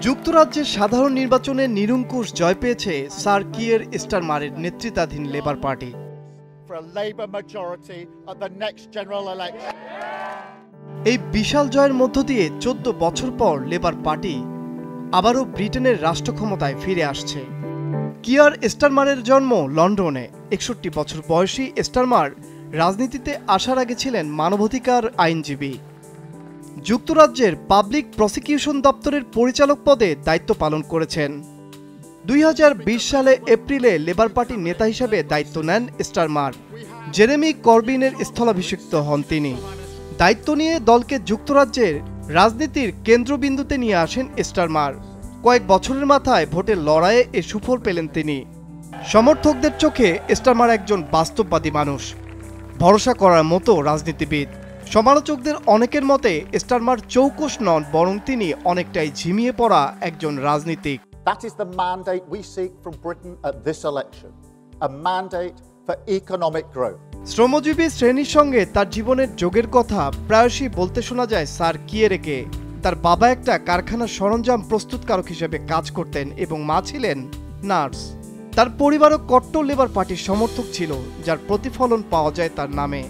যুক্তরাজ্যের সাধারণ নির্বাচনে নিরঙ্কুশ জয় পেয়েছে স্যার কিয়ের স্টারমারের নেতৃত্বাধীন লেবার পার্টি। এই বিশাল জয়ের মধ্য দিয়ে 14 বছর পর লেবার পার্টি আবারও ব্রিটেনের রাষ্ট্র ক্ষমতায় ফিরে আসছে। কিয়ার স্টারমারের জন্ম লন্ডনে। 61 বছর বয়সী স্টারমার রাজনীতিতে আসার আগে ছিলেন মানবাধিকার আইনজীবী। যুক্তরাজ্যের পাবলিক প্রসিকিউশন দপ্তরের পরিচালক পদে দায়িত্ব পালন করেছেন। 2020 সালে এপ্রিলে লেবার পার্টির নেতা হিসেবে দায়িত্ব নেন স্টারমার। জেরেমি করবিনের স্থলাভিষিক্ত হন তিনি। দায়িত্ব নিয়ে দলকে যুক্তরাজ্যের রাজনীতির কেন্দ্রবিন্দুতে নিয়ে আসেন স্টারমার। কয়েক বছরের মাথায় ভোটের লড়াইয়ে এ সুফল পেলেন তিনি। সমর্থকদের চোখে স্টারমার একজন বাস্তববাদী মানুষ, ভরসা করার মতো রাজনীতিবিদ। সমালোচকদের অনেকের মতে স্টারমার চৌকস নন, বরং তিনি অনেকটাই ঝিমিয়ে পড়া একজন রাজনীতিক। That is the mandate we seek from Britain at this election, a mandate for economic growth. শ্রমজীবী শ্রেণীর সঙ্গে তার জীবনের যোগের কথা প্রায়শই বলতে শোনা যায় স্যার কিয়েরেকে। তার বাবা একটা কারখানার সরঞ্জাম প্রস্তুতকারক হিসেবে কাজ করতেন এবং মা ছিলেন নার্স। তার পরিবারও কট্টর লেবার পার্টির সমর্থক ছিল, যার প্রতিফলন পাওয়া যায় তার নামে।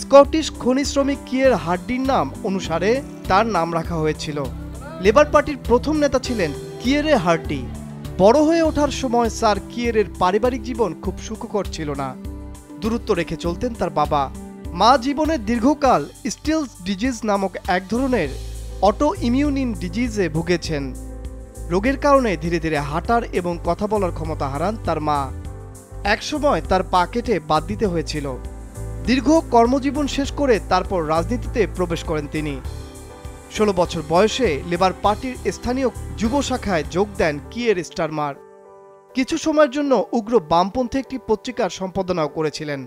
স্কটিশ খনি শ্রমিক কিয়ের হার্ডির নাম অনুসারে তার নাম রাখা হয়েছিল। লেবার পার্টির প্রথম নেতা ছিলেন কিয়েরে হার্ডি। বড় হয়ে ওঠার সময় স্যার কিয়েরের পারিবারিক জীবন খুব সুখকর ছিল না। দূরত্ব রেখে চলতেন তার বাবা। মা জীবনের দীর্ঘকাল স্টিলস ডিজিজ নামক এক ধরনের অটো ইমিউনিন ডিজিজে ভুগেছেন। রোগের কারণে ধীরে ধীরে হাঁটার এবং কথা বলার ক্ষমতা হারান তার মা। একসময় তার পা কেটে বাদ দিতে হয়েছিল। দীর্ঘ কর্মজীবন শেষ করে তারপর রাজনীতিতে প্রবেশ করেন তিনি। 16 বছর বয়সে লেবার পার্টির স্থানীয় যুব শাখায় যোগ দেন কিয়ের স্টারমার। কিছু সময়ের জন্য উগ্র বামপন্থী একটি পত্রিকার সম্পাদনাও করেছিলেন।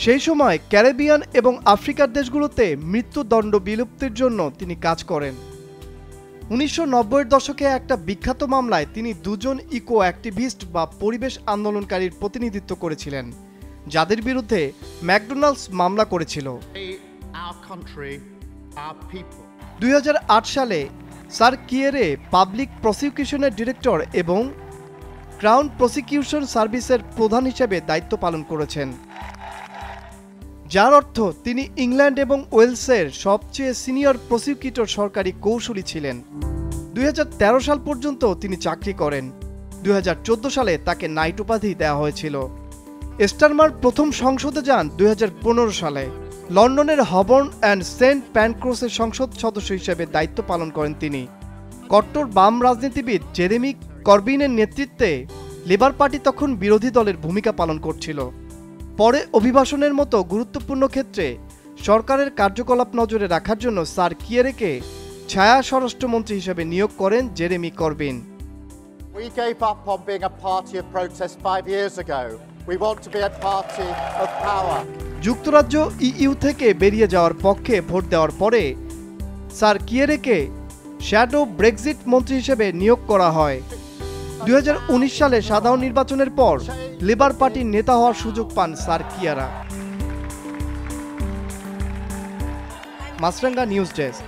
সেই সময় ক্যারিবিয়ান এবং আফ্রিকার দেশগুলোতে মৃত্যুদণ্ড বিলুপ্তির জন্য তিনি কাজ করেন। 1990-এর দশকে একটা বিখ্যাত মামলায় তিনি দুজন ইকো অ্যাক্টিভিস্ট বা পরিবেশ আন্দোলনকারীর প্রতিনিধিত্ব করেছিলেন, যাদের বিরুদ্ধে ম্যাকডোনাল্ডস মামলা করেছিল। 2008 সালে স্যার কিয়েরে পাবলিক প্রসিকিউশনের ডিরেক্টর এবং ক্রাউন প্রসিকিউশন সার্ভিসের প্রধান হিসেবে দায়িত্ব পালন করেছেন, যার অর্থ তিনি ইংল্যান্ড এবং ওয়েলসের সবচেয়ে সিনিয়র প্রসিকিউটর সরকারি কৌঁসুলি ছিলেন। 2013 সাল পর্যন্ত তিনি চাকরি করেন। 2014 সালে তাকে নাইট উপাধি দেওয়া হয়েছিল। স্টারমার প্রথম সংসদে যান 2015 সালে। লন্ডনের হবর্ন অ্যান্ড সেন্ট প্যানক্রসের সংসদ সদস্য হিসেবে দায়িত্ব পালন করেন তিনি। কট্টর বাম রাজনীতিবিদ জেরেমি করবিনের নেতৃত্বে লেবার পার্টি তখন বিরোধী দলের ভূমিকা পালন করছিল। পরে অভিবাসনের মতো গুরুত্বপূর্ণ ক্ষেত্রে সরকারের কার্যকলাপ নজরে রাখার জন্য স্যার কিয়েরেকে ছায়া স্বরাষ্ট্রমন্ত্রী হিসেবে নিয়োগ করেন Jeremy Corbyn. We gave up on being a party of protest 5 years ago. We want to be a party of power. যুক্তরাজ্য ইইউ থেকে বেরিয়ে যাওয়ার পক্ষে ভোট দেওয়ার পরে স্যার কিয়েরেকে শ্যাডো ব্রেক্সিট মন্ত্রী হিসেবে নিয়োগ করা হয়। 2019 সালে সাধারণ নির্বাচনের পর লেবার পার্টির নেতা হওয়ার সুযোগ পান স্যার কিয়ারা। মাছরাঙ্গা নিউজ ডেস্ক।